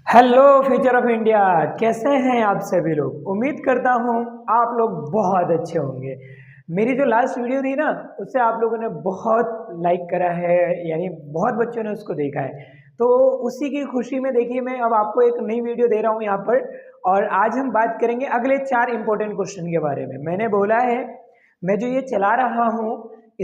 Hello future of India, कैसे हैं आप सभी लोग। उम्मीद करता हूँ आप लोग बहुत अच्छे होंगे। मेरी जो लास्ट वीडियो थी ना, उससे आप लोगों ने बहुत लाइक करा है, यानी बहुत बच्चों ने उसको देखा है। तो उसी की खुशी में देखिए मैं अब आपको एक नई वीडियो दे रहा हूँ यहाँ पर। और आज हम बात करेंगे अगले 4 इंपॉर्टेंट क्वेश्चन के बारे में। मैंने बोला है मैं जो ये चला रहा हूँ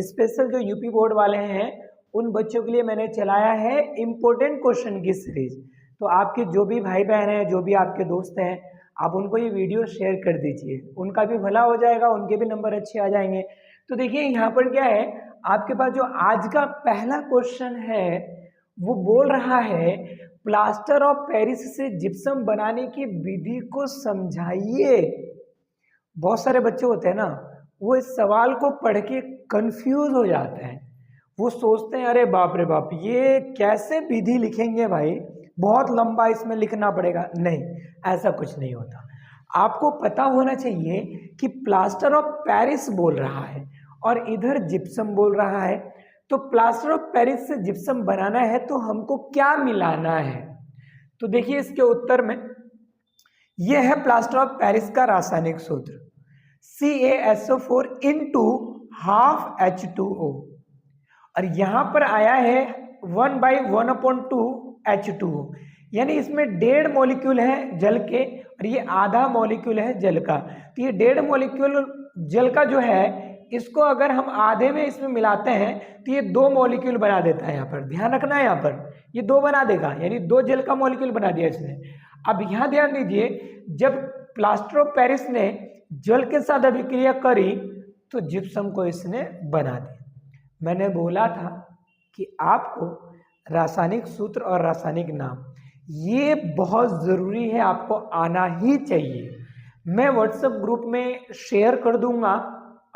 स्पेशल जो यूपी बोर्ड वाले हैं उन बच्चों के लिए मैंने चलाया है इम्पोर्टेंट क्वेश्चन की सीरीज। तो आपके जो भी भाई बहन हैं, जो भी आपके दोस्त हैं, आप उनको ये वीडियो शेयर कर दीजिए, उनका भी भला हो जाएगा, उनके भी नंबर अच्छे आ जाएंगे। तो देखिए यहाँ पर क्या है, आपके पास जो आज का पहला क्वेश्चन है वो बोल रहा है प्लास्टर ऑफ पेरिस से जिप्सम बनाने की विधि को समझाइए। बहुत सारे बच्चे होते हैं ना, वो इस सवाल को पढ़ के कंफ्यूज हो जाते हैं। वो सोचते हैं अरे बाप रे बाप, ये कैसे विधि लिखेंगे भाई, बहुत लंबा इसमें लिखना पड़ेगा। नहीं, ऐसा कुछ नहीं होता। आपको पता होना चाहिए कि प्लास्टर ऑफ पेरिस बोल रहा है और इधर जिप्सम बोल रहा है। तो प्लास्टर ऑफ पेरिस से जिप्सम बनाना है तो हमको क्या मिलाना है। तो देखिए इसके उत्तर में यह है प्लास्टर ऑफ पेरिस का रासायनिक सूत्र CaSO4 इंटू हाफ H2O। और यहां पर आया है 1/1/2 H2O, यानी इसमें 1.5 मॉलिक्यूल है जल के और ये आधा मॉलिक्यूल है जल का। तो ये 1.5 मॉलिक्यूल जल का जो है, इसको अगर हम आधे में इसमें मिलाते हैं तो ये 2 मॉलिक्यूल बना देता है। यहाँ पर ध्यान रखना है, यहाँ पर ये 2 बना देगा, यानी 2 जल का मॉलिक्यूल बना दिया इसने। अब यहाँ ध्यान दीजिए, जब प्लास्टर ऑफ पेरिस ने जल के साथ अभिक्रिया करी तो जिप्सम को इसने बना दिया। मैंने बोला था कि आपको रासायनिक सूत्र और रासायनिक नाम ये बहुत ज़रूरी है, आपको आना ही चाहिए। मैं व्हाट्सएप ग्रुप में शेयर कर दूंगा,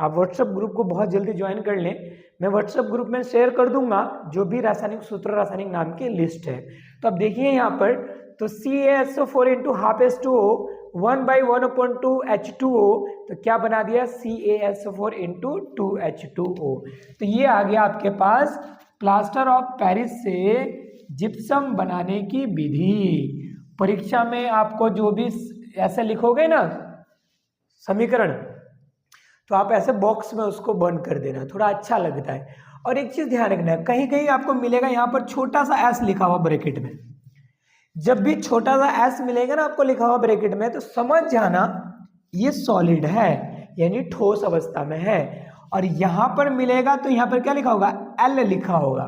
आप व्हाट्सएप ग्रुप को बहुत जल्दी ज्वाइन कर लें। मैं व्हाट्सएप ग्रुप में शेयर कर दूंगा जो भी रासायनिक सूत्र रासायनिक नाम की लिस्ट है। तो अब देखिए यहाँ पर, तो CaSO4 into half H2O 1/1/2 H2O, तो क्या बना दिया CaSO4 इंटू 2 H2O। तो ये आ गया आपके पास प्लास्टर ऑफ पेरिस से जिप्सम बनाने की विधि। परीक्षा में आपको जो भी ऐसे लिखोगे ना समीकरण, तो आप ऐसे बॉक्स में उसको बंद कर देना, थोड़ा अच्छा लगता है। और एक चीज ध्यान रखना है, कहीं कहीं आपको मिलेगा यहाँ पर छोटा सा S लिखा हुआ ब्रैकेट में। जब भी छोटा सा S मिलेगा ना आपको लिखा हुआ ब्रैकेट में, तो समझ जाना ये सॉलिड है, यानी ठोस अवस्था में है। और यहां पर मिलेगा तो यहां पर क्या लिखा होगा, L लिखा होगा।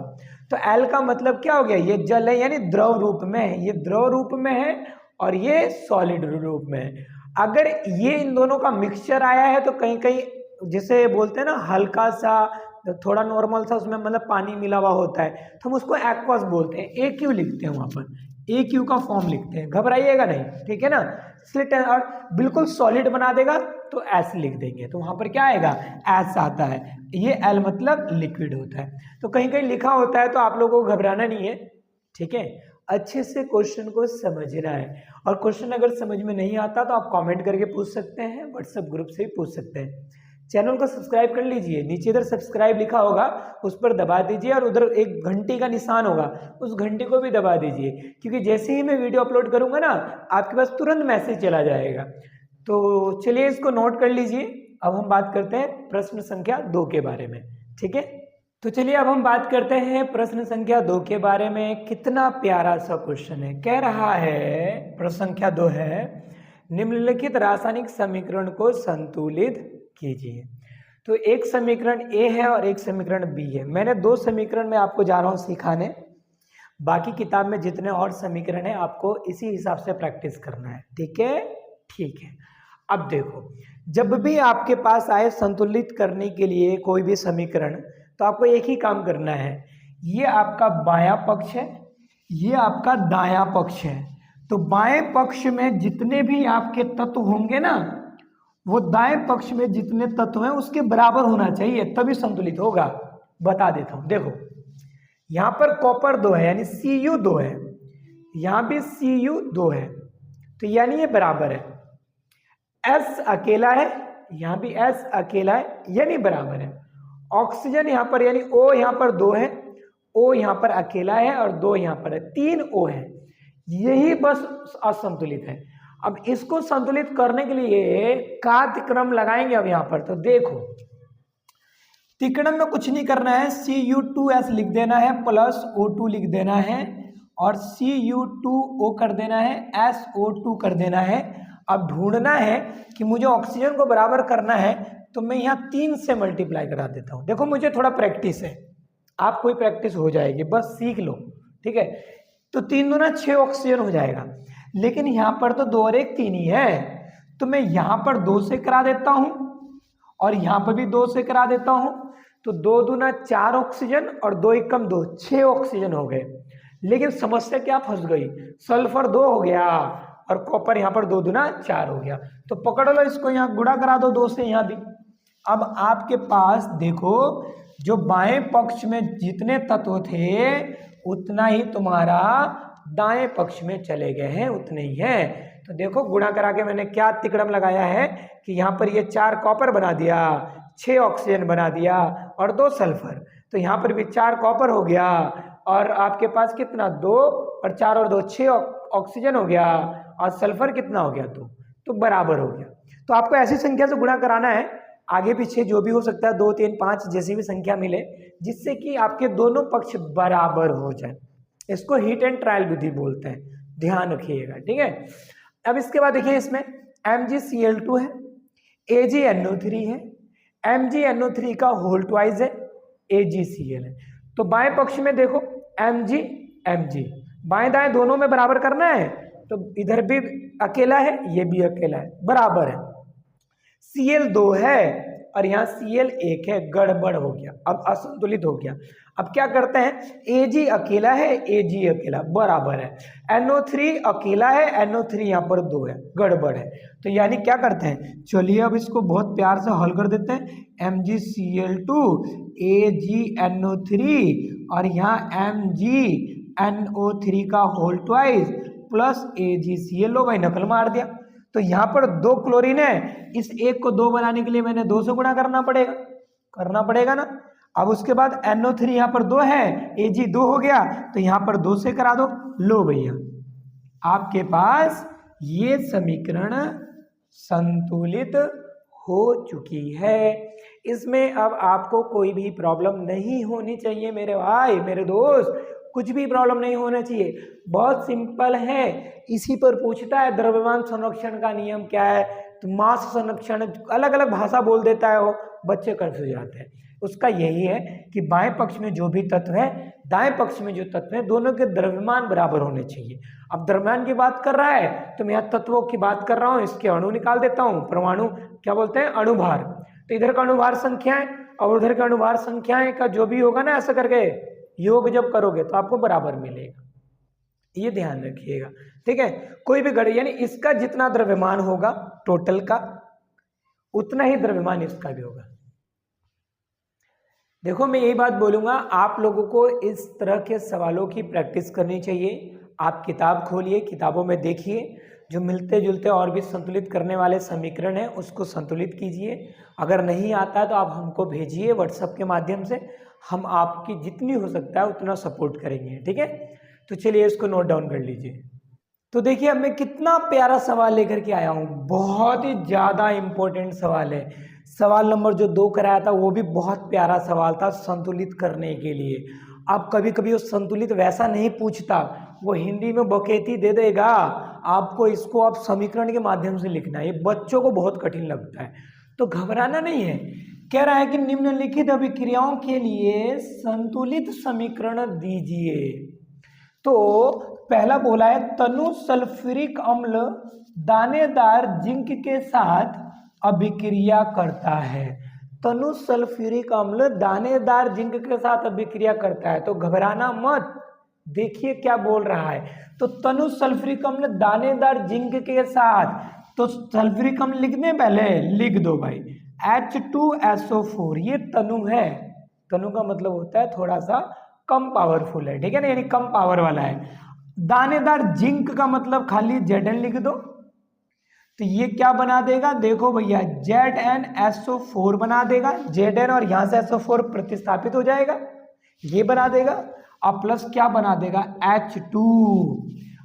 तो L का मतलब क्या हो गया, ये जल है, यानी द्रव रूप में है। ये द्रव रूप में है और ये सॉलिड रूप में है। अगर ये इन दोनों का मिक्सचर आया है तो कहीं कहीं जिसे बोलते हैं ना हल्का सा, थोड़ा नॉर्मल सा उसमें मतलब पानी मिला हुआ होता है, तो हम उसको एक्वस बोलते हैं। AQ लिखते हैं, वहां पर AQ का फॉर्म लिखते हैं, घबराइएगा नहीं, ठीक है ना। और बिल्कुल सॉलिड बना देगा तो S लिख देंगे, तो वहां पर क्या आएगा, S आता है। ये L मतलब लिक्विड होता है। तो कहीं कहीं लिखा होता है तो आप लोगों को घबराना नहीं है, ठीक है। अच्छे से क्वेश्चन को समझना है। और क्वेश्चन अगर समझ में नहीं आता तो आप कमेंट करके पूछ सकते हैं, व्हाट्सएप ग्रुप से भी पूछ सकते हैं। चैनल को सब्सक्राइब कर लीजिए, नीचे इधर सब्सक्राइब लिखा होगा उस पर दबा दीजिए, और उधर एक घंटी का निशान होगा, उस घंटी को भी दबा दीजिए, क्योंकि जैसे ही मैं वीडियो अपलोड करूंगा ना आपके पास तुरंत मैसेज चला जाएगा। तो चलिए इसको नोट कर लीजिए। अब हम बात करते हैं प्रश्न संख्या 2 के बारे में, ठीक है। तो चलिए अब हम बात करते हैं प्रश्न संख्या 2 के बारे में। कितना प्यारा सा क्वेश्चन है, कह रहा है प्रश्न संख्या 2 है, निम्नलिखित रासायनिक समीकरण को संतुलित कीजिए। तो एक समीकरण A है और एक समीकरण B है। मैंने 2 समीकरण में आपको जा रहा हूं सिखाने, बाकी किताब में जितने और समीकरण है आपको इसी हिसाब से प्रैक्टिस करना है, ठीक है। ठीक है, अब देखो, जब भी आपके पास आए संतुलित करने के लिए कोई भी समीकरण, तो आपको एक ही काम करना है, ये आपका बायां पक्ष है, ये आपका दायां पक्ष है। तो बाएं पक्ष में जितने भी आपके तत्व होंगे ना, वो दाएं पक्ष में जितने तत्व हैं उसके बराबर होना चाहिए, तभी संतुलित होगा। बता देता हूं, देखो यहां पर कॉपर 2 है, यानी Cu2 है, यहां भी Cu2 है, तो यानी ये बराबर है। S अकेला है, यहां भी S अकेला है, यानी बराबर है। ऑक्सीजन यहां पर, यानी O यहां पर 2 है, O यहां पर अकेला है और 2 यहां पर है, 3 O है, यही बस असंतुलित है। अब इसको संतुलित करने के लिए का तिक्रम लगाएंगे अब यहाँ पर। तो देखो तिक्रम में कुछ नहीं करना है, Cu2S लिख देना है प्लस O2 लिख देना है और Cu2O कर देना है, SO2 कर देना है। अब ढूंढना है कि मुझे ऑक्सीजन को बराबर करना है, तो मैं यहाँ 3 से मल्टीप्लाई करा देता हूँ। देखो मुझे थोड़ा प्रैक्टिस है, आप कोई प्रैक्टिस हो जाएगी, बस सीख लो, ठीक है। तो 3 दूना 6 ऑक्सीजन हो जाएगा, लेकिन यहाँ पर तो 2 और 1 3 ही है, तो मैं यहाँ पर 2 से करा देता हूँ और यहाँ पर भी 2 से करा देता हूँ। तो 2 दूना 4 ऑक्सीजन और 2 एकम 2, 6 ऑक्सीजन हो गए। लेकिन समस्या क्या फंस गई, सल्फर 2 हो गया और कॉपर यहाँ पर 2 दूना 4 हो गया। तो पकड़ लो इसको, यहाँ गुणा करा दो 2 से यहाँ भी। अब आपके पास देखो जो बाएं पक्ष में जितने तत्व थे उतना ही तुम्हारा दाएं पक्ष में चले गए हैं, उतने ही हैं। तो देखो गुणा करा के मैंने क्या तिकड़म लगाया है कि यहाँ पर ये 4 कॉपर बना दिया, 6 ऑक्सीजन बना दिया और 2 सल्फर। तो यहाँ पर भी 4 कॉपर हो गया और आपके पास कितना 2 और 4 और 2 6 ऑक्सीजन हो गया और सल्फर कितना हो गया 2, तो बराबर हो गया। तो आपको ऐसी संख्या से गुणा कराना है, आगे पीछे जो भी हो सकता है 2 3 5 जैसी भी संख्या मिले, जिससे कि आपके दोनों पक्ष बराबर हो जाए। इसको हीट एंड ट्रायल विधि बोलते हैं, ध्यान रखिएगा, ठीक है। अब इसके बाद देखिए इसमें MgCl2 है, AgNO3 है, MgNO3 का होल ट्वाइस है, AgCl है। तो बाएं पक्ष में देखो Mg बाएं दाएं दोनों में बराबर करना है, तो इधर भी अकेला है ये भी अकेला है, बराबर है। Cl 2 है और यहाँ Cl 1 है, गड़बड़ हो गया, अब असंतुलित हो गया। अब क्या करते हैं, Ag अकेला है, Ag अकेला बराबर है, NO3 अकेला है, NO3 यहाँ पर 2 है, गड़बड़ है। तो यानी क्या करते हैं, चलिए अब इसको बहुत प्यार से हल कर देते हैं। MgCl2 AgNO3 और यहाँ MgNO3 का होल ट्वाइस प्लस AgCl, लो भाई नकल मार दिया। तो यहाँ पर 2 क्लोरीन है, इस एक को 2 बनाने के लिए मैंने 2 से गुणा करना पड़ेगा ना। अब उसके बाद NO3 यहाँ पर 2 है, Ag 2 हो गया, तो यहाँ पर 2 से करा दो। लो भैया आपके पास ये समीकरण संतुलित हो चुकी है। इसमें अब आपको कोई भी प्रॉब्लम नहीं होनी चाहिए मेरे भाई मेरे दोस्त, कुछ भी प्रॉब्लम नहीं होना चाहिए, बहुत सिंपल है। इसी पर पूछता है द्रव्यमान संरक्षण का नियम क्या है, तो मास संरक्षण, अलग अलग भाषा बोल देता है वो, बच्चे कंफ्यूज जाते हैं। उसका यही है कि बाएं पक्ष में जो भी तत्व है, दाएं पक्ष में जो तत्व है, दोनों के द्रव्यमान बराबर होने चाहिए। अब द्रव्यमान की बात कर रहा है तो मैं यहाँ तत्वों की बात कर रहा हूँ, इसके अणु निकाल देता हूँ, परमाणु क्या बोलते हैं, अणुभार। तो इधर का अणुभार संख्याएं और उधर का अणुभार संख्याएं का जो भी होगा ना, ऐसा करके योग जब करोगे तो आपको बराबर मिलेगा, ये ध्यान रखिएगा, ठीक है। कोई भी घड़ी यानी इसका जितना द्रव्यमान होगा टोटल का, उतना ही द्रव्यमान इसका भी होगा। देखो मैं यही बात बोलूंगा, आप लोगों को इस तरह के सवालों की प्रैक्टिस करनी चाहिए। आप किताब खोलिए, किताबों में देखिए, जो मिलते जुलते और भी संतुलित करने वाले समीकरण हैं उसको संतुलित कीजिए। अगर नहीं आता है तो आप हमको भेजिए व्हाट्सएप के माध्यम से, हम आपकी जितनी हो सकता है उतना सपोर्ट करेंगे, ठीक है। तो चलिए इसको नोट डाउन कर लीजिए। तो देखिए अब मैं कितना प्यारा सवाल लेकर के आया हूँ, बहुत ही ज़्यादा इम्पोर्टेंट सवाल है। सवाल नंबर जो 2 कराया था वो भी बहुत प्यारा सवाल था संतुलित करने के लिए। आप कभी कभी वो संतुलित वैसा नहीं पूछता, वो हिंदी में बकेती दे देगा आपको, इसको आप समीकरण के माध्यम से लिखना है, ये बच्चों को बहुत कठिन लगता है। तो घबराना नहीं है, कह रहा है कि निम्नलिखित अभिक्रियाओं के लिए संतुलित समीकरण दीजिए। तो पहला बोला है तनु सल्फ्यूरिक अम्ल दानेदार जिंक के साथ अभिक्रिया करता है। तनु सल्फ्यूरिक अम्ल दानेदार जिंक के साथ अभिक्रिया करता है, तो घबराना मत, देखिए क्या बोल रहा है। तो तनु सल्फ्यूरिक अम्ल दानेदार जिंक के साथ, तो सल्फ्यूरिक अम्ल लिखने पहले लिख दो भाई H2SO4, ये तनु है, तनु का मतलब होता है थोड़ा सा कम पावरफुल है, ठीक है ना, यानी कम पावर वाला है। दानेदार जिंक का मतलब खाली Zn लिख दो, तो ये क्या बना देगा, देखो भैया ZnSO4 बना देगा, Zn और यहाँ से SO4 प्रतिस्थापित हो जाएगा, ये बना देगा। अब प्लस क्या बना देगा H2,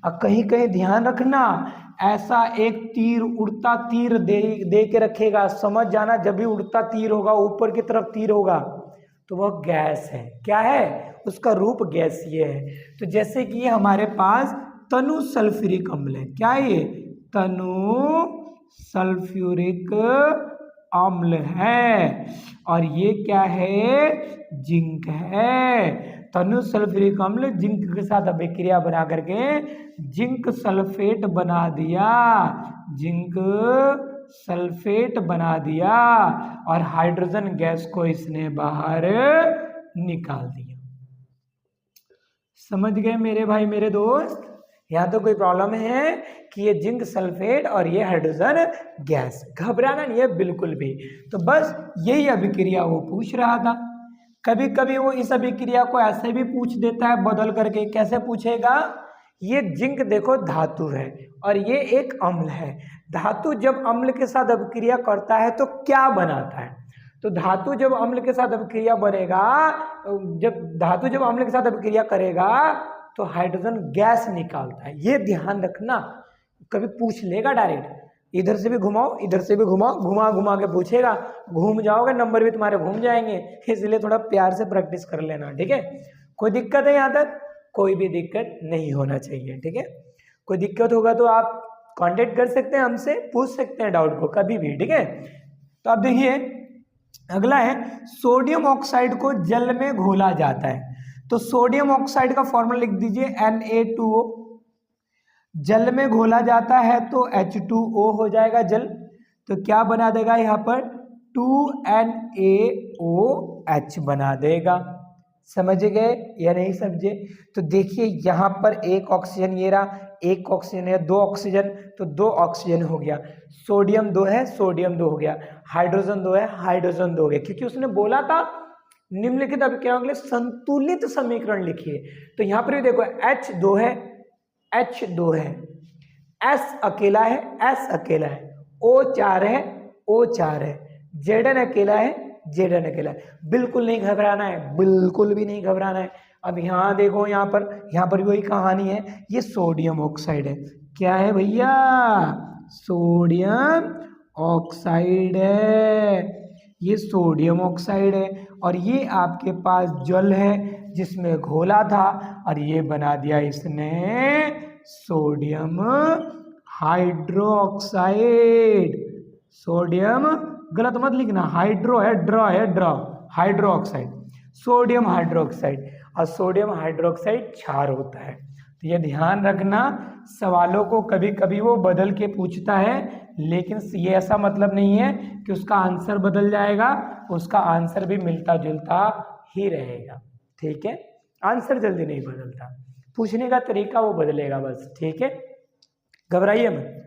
और कहीं कहीं ध्यान रखना, ऐसा एक तीर, उड़ता तीर दे के रखेगा, समझ जाना जब भी उड़ता तीर होगा, ऊपर की तरफ तीर होगा, तो वह गैस है। क्या है? उसका रूप गैसीय है। तो जैसे कि ये हमारे पास तनु सल्फ्यूरिक अम्ल है। क्या है ये? तनु सल्फ्यूरिक अम्ल है। और ये क्या है? जिंक है। तनु सल्फ्यूरिक अम्ल जिंक के साथ अभिक्रिया बना करके जिंक सल्फेट बना दिया, जिंक सल्फेट बना दिया, और हाइड्रोजन गैस को इसने बाहर निकाल दिया। समझ गए मेरे भाई मेरे दोस्त? यहाँ तो कोई प्रॉब्लम है कि ये जिंक सल्फेट और ये हाइड्रोजन गैस, घबराना नहीं है बिल्कुल भी। तो बस यही अभिक्रिया वो पूछ रहा था। कभी कभी वो इस अभिक्रिया को ऐसे भी पूछ देता है बदल करके। कैसे पूछेगा? ये जिंक देखो धातु है और ये एक अम्ल है। धातु जब अम्ल के साथ अभिक्रिया करता है तो क्या बनाता है? तो धातु जब अम्ल के साथ अभिक्रिया बनेगा, धातु जब अम्ल के साथ अभिक्रिया करेगा तो हाइड्रोजन गैस निकालता है। ये ध्यान रखना, कभी पूछ लेगा डायरेक्ट, इधर से भी घुमाओ इधर से भी घुमाओ, घुमा घुमा के पूछेगा, घूम जाओगे नंबर भी तुम्हारे घूम जाएंगे। इसलिए थोड़ा प्यार से प्रैक्टिस कर लेना, ठीक है? कोई दिक्कत है यहाँ तक? कोई भी दिक्कत नहीं होना चाहिए, ठीक है? कोई दिक्कत होगा तो आप कांटेक्ट कर सकते हैं हमसे, पूछ सकते हैं डाउट को कभी भी, ठीक है? तो अब देखिए अगला है, सोडियम ऑक्साइड को जल में घोला जाता है। तो सोडियम ऑक्साइड का फॉर्मूला लिख दीजिए Na2O। जल में घोला जाता है तो H2O हो जाएगा जल। तो क्या बना देगा यहाँ पर? 2NaOH बना देगा। समझ गए या नहीं समझे? तो देखिए यहाँ पर एक ऑक्सीजन, ये रहा एक ऑक्सीजन है, दो ऑक्सीजन, तो दो ऑक्सीजन हो गया। सोडियम 2 है, सोडियम 2 हो गया। हाइड्रोजन 2 है, हाइड्रोजन 2 हो गया। क्योंकि उसने बोला था निम्नलिखित अभिक्रियाओं के लिए संतुलित समीकरण लिखिए। तो यहाँ पर भी देखो H2 है, H2 है, S अकेला है, S अकेला है, O4 है, O4 है, Zn अकेला है, Zn अकेला है। बिल्कुल नहीं घबराना है, बिल्कुल भी नहीं घबराना है। अब यहाँ देखो, यहाँ पर भी वही कहानी है। ये सोडियम ऑक्साइड है। क्या है भैया? सोडियम ऑक्साइड है। ये सोडियम ऑक्साइड है और ये आपके पास जल है जिसमें घोला था और ये बना दिया इसने सोडियम हाइड्रोक्साइड। सोडियम गलत मत लिखना, हाइड्रो है, ड्रॉ है, draw, hydro oxide, sodium hydroxide. और सोडियम हाइड्रोक्साइड क्षार होता है। तो ये ध्यान रखना, सवालों को कभी कभी वो बदल के पूछता है, लेकिन ये ऐसा मतलब नहीं है कि उसका आंसर बदल जाएगा, उसका आंसर भी मिलता जुलता ही रहेगा, ठीक है? आंसर जल्दी नहीं बदलता, पूछने का तरीका वो बदलेगा बस, ठीक है? घबराइए मत।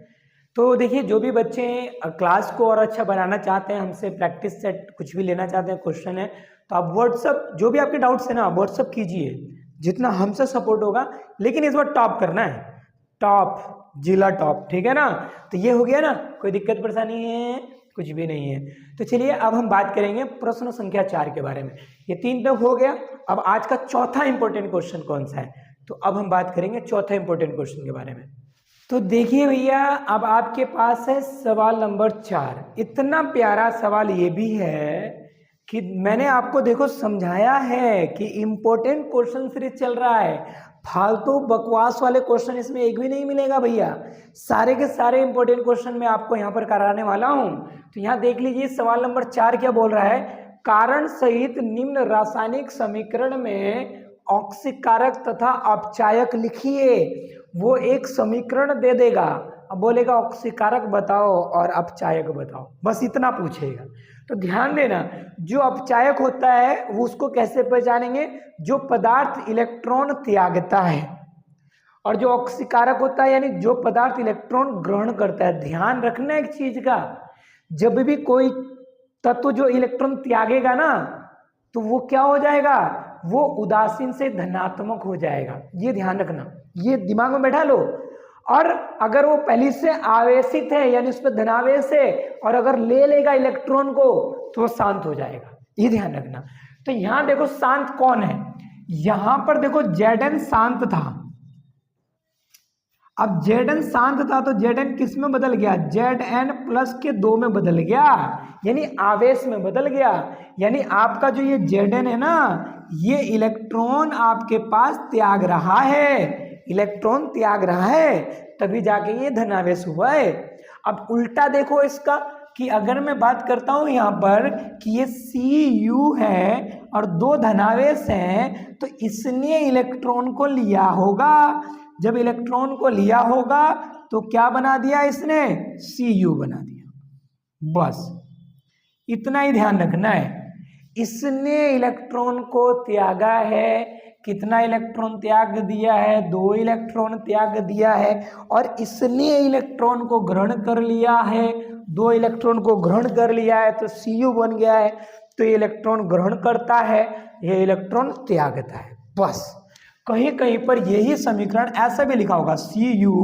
तो देखिए, जो भी बच्चे क्लास को और अच्छा बनाना चाहते हैं, हमसे प्रैक्टिस सेट कुछ भी लेना चाहते हैं, क्वेश्चन है, तो आप व्हाट्सअप, जो भी आपके डाउट्स है ना, व्हाट्सअप कीजिए, जितना हमसे सपोर्ट होगा। लेकिन इस बार टॉप करना है, टॉप, जिला टॉप, ठीक है ना? तो ये हो गया ना, कोई दिक्कत परेशानी है? कुछ भी नहीं है। तो चलिए अब हम बात करेंगे प्रश्न संख्या 4 के बारे में। ये 3 तक हो गया। अब आज का चौथा इंपॉर्टेंट क्वेश्चन कौन सा है? तो अब हम बात करेंगे चौथा इंपॉर्टेंट क्वेश्चन के बारे में। तो देखिए भैया, अब आपके पास है सवाल नंबर 4। इतना प्यारा सवाल ये भी है कि मैंने आपको देखो समझाया है कि इंपॉर्टेंट क्वेश्चन सीरीज चल रहा है, फालतू बकवास वाले क्वेश्चन इसमें एक भी नहीं मिलेगा भैया। सारे के सारे इंपॉर्टेंट क्वेश्चन मैं आपको यहाँ पर कराने वाला हूँ। तो यहाँ देख लीजिए सवाल नंबर 4 क्या बोल रहा है। कारण सहित निम्न रासायनिक समीकरण में ऑक्सीकारक तथा अपचायक लिखिए। वो एक समीकरण दे देगा, अब बोलेगा ऑक्सीकारक बताओ और अपचायक बताओ, बस इतना पूछेगा। तो ध्यान देना, जो अपचायक होता है वो उसको कैसे पहचानेंगे? जो पदार्थ इलेक्ट्रॉन त्यागता है। और जो ऑक्सीकारक होता है यानी जो पदार्थ इलेक्ट्रॉन ग्रहण करता है। ध्यान रखना एक चीज का, जब भी कोई तत्व जो इलेक्ट्रॉन त्यागेगा ना, तो वो क्या हो जाएगा? वो उदासीन से धनात्मक हो जाएगा। ये ध्यान रखना, ये दिमाग में बैठा लो। और अगर वो पहले से आवेशित है यानी उस पर धनावेश है, और अगर ले लेगा इलेक्ट्रॉन को तो वो शांत हो जाएगा। ये ध्यान रखना। तो यहां देखो शांत कौन है, यहां पर देखो Zn शांत था, अब Zn शांत था तो Zn किस में बदल गया, Zn प्लस के 2 में बदल गया, यानी आवेश में बदल गया। यानी आपका जो ये Zn है ना, ये इलेक्ट्रॉन आपके पास त्याग रहा है, इलेक्ट्रॉन त्याग रहा है, तभी जाके ये धनावेश हुआ है। अब उल्टा देखो इसका कि अगर मैं बात करता हूं यहाँ पर कि ये Cu है और 2 धनावेश हैं, तो इसने इलेक्ट्रॉन को लिया होगा। जब इलेक्ट्रॉन को लिया होगा तो क्या बना दिया इसने, Cu बना दिया। बस इतना ही ध्यान रखना है। इसने इलेक्ट्रॉन को त्यागा है, कितना इलेक्ट्रॉन त्याग दिया है, 2 इलेक्ट्रॉन त्याग दिया है, और इसने इलेक्ट्रॉन को ग्रहण कर लिया है, 2 इलेक्ट्रॉन को ग्रहण कर लिया है, तो Cu बन गया है। तो ये इलेक्ट्रॉन ग्रहण करता है, ये इलेक्ट्रॉन त्यागता है। बस कहीं कहीं पर यही समीकरण ऐसा भी लिखा होगा Cu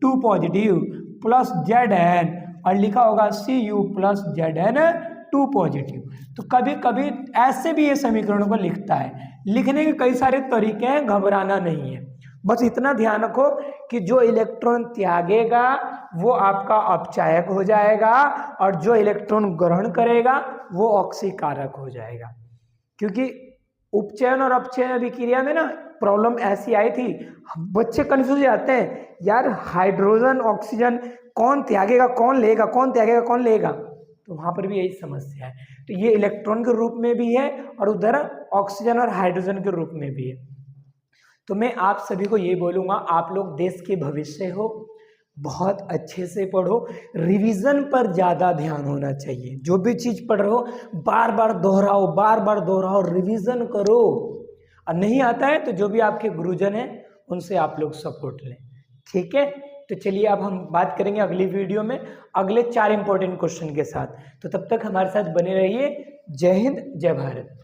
2 पॉजिटिव प्लस Zn, और लिखा होगा Cu प्लस Zn 2 पॉजिटिव। तो कभी कभी ऐसे भी ये समीकरण को लिखता है। लिखने के कई सारे तरीके हैं, घबराना नहीं है। बस इतना ध्यान रखो कि जो इलेक्ट्रॉन त्यागेगा वो आपका अपचायक हो जाएगा, और जो इलेक्ट्रॉन ग्रहण करेगा वो ऑक्सीकारक हो जाएगा। क्योंकि उपचयन और अपचयन अभिक्रिया में ना प्रॉब्लम ऐसी आई थी, बच्चे कंफ्यूज हो जाते हैं, यार हाइड्रोजन ऑक्सीजन कौन त्यागेगा कौन लेगा, कौन त्यागेगा कौन लेगा, तो वहां पर भी यही समस्या है। तो ये इलेक्ट्रॉन के रूप में भी है और उधर ऑक्सीजन और हाइड्रोजन के रूप में भी है। तो मैं आप सभी को ये बोलूँगा, आप लोग देश के भविष्य हो, बहुत अच्छे से पढ़ो, रिवीजन पर ज़्यादा ध्यान होना चाहिए। जो भी चीज़ पढ़ रहे हो बार बार दोहराओ, बार बार दोहराओ, रिवीजन करो। और नहीं आता है तो जो भी आपके गुरुजन हैं उनसे आप लोग सपोर्ट लें, ठीक है। तो चलिए अब हम बात करेंगे अगली वीडियो में अगले 4 इंपॉर्टेंट क्वेश्चन के साथ। तो तब तक हमारे साथ बने रहिए। जय हिंद, जय भारत।